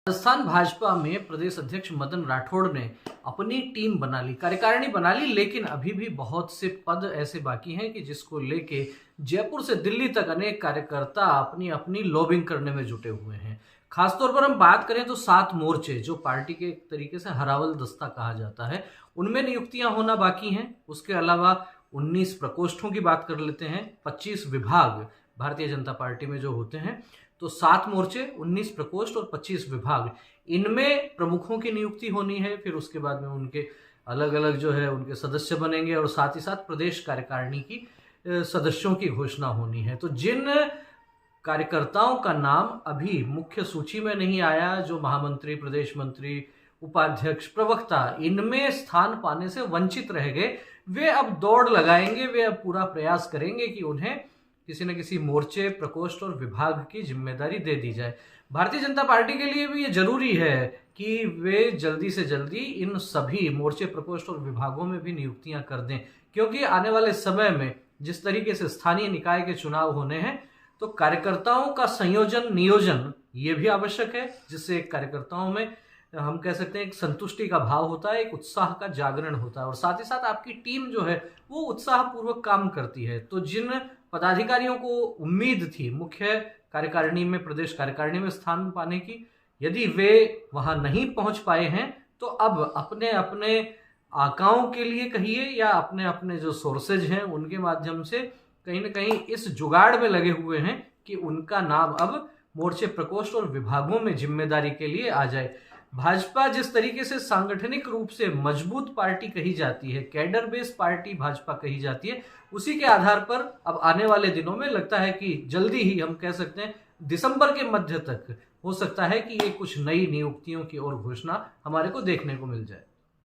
राजस्थान भाजपा में प्रदेश अध्यक्ष मदन राठौड़ ने अपनी टीम बना ली, कार्यकारिणी बना ली, लेकिन अभी भी बहुत से पद ऐसे बाकी हैं कि जिसको लेके जयपुर से दिल्ली तक अनेक कार्यकर्ता अपनी अपनी लॉबिंग करने में जुटे हुए हैं। खासतौर पर हम बात करें तो 7 मोर्चे, जो पार्टी के एक तरीके से हरावल दस्ता कहा जाता है, उनमें नियुक्तियां होना बाकी हैं। उसके अलावा 19 प्रकोष्ठों की बात कर लेते हैं, 25 विभाग भारतीय जनता पार्टी में जो होते हैं, तो 7 मोर्चे, 19 प्रकोष्ठ और 25 विभाग, इनमें प्रमुखों की नियुक्ति होनी है। फिर उसके बाद में उनके अलग अलग जो है उनके सदस्य बनेंगे और साथ ही साथ प्रदेश कार्यकारिणी की सदस्यों की घोषणा होनी है। तो जिन कार्यकर्ताओं का नाम अभी मुख्य सूची में नहीं आया, जो महामंत्री, प्रदेश मंत्री, उपाध्यक्ष, प्रवक्ता, इनमें स्थान पाने से वंचित रह गए, वे अब दौड़ लगाएंगे, वे अब पूरा प्रयास करेंगे कि उन्हें किसी न किसी मोर्चे, प्रकोष्ठ और विभाग की जिम्मेदारी दे दी जाए। भारतीय जनता पार्टी के लिए भी ये जरूरी है कि वे जल्दी से जल्दी इन सभी मोर्चे, प्रकोष्ठ और विभागों में भी नियुक्तियां कर दें, क्योंकि आने वाले समय में जिस तरीके से स्थानीय निकाय के चुनाव होने हैं, तो कार्यकर्ताओं का संयोजन, नियोजन ये भी आवश्यक है, जिससे कार्यकर्ताओं में हम कह सकते हैं एक संतुष्टि का भाव होता है, एक उत्साह का जागरण होता है और साथ ही साथ आपकी टीम जो है वो उत्साहपूर्वक काम करती है। तो जिन पदाधिकारियों को उम्मीद थी मुख्य कार्यकारिणी में, प्रदेश कार्यकारिणी में स्थान पाने की, यदि वे वहां नहीं पहुंच पाए हैं, तो अब अपने अपने आकाओं के लिए कहिए या अपने अपने जो सोर्सेज हैं उनके माध्यम से कहीं ना कहीं इस जुगाड़ में लगे हुए हैं कि उनका नाम अब मोर्चे, प्रकोष्ठ और विभागों में जिम्मेदारी के लिए आ जाए। भाजपा जिस तरीके से सांगठनिक रूप से मजबूत पार्टी कही जाती है, कैडर बेस पार्टी भाजपा कही जाती है, उसी के आधार पर अब आने वाले दिनों में लगता है कि जल्दी ही हम कह सकते हैं दिसंबर के मध्य तक हो सकता है कि ये कुछ नई नियुक्तियों की ओर घोषणा हमारे को देखने को मिल जाए।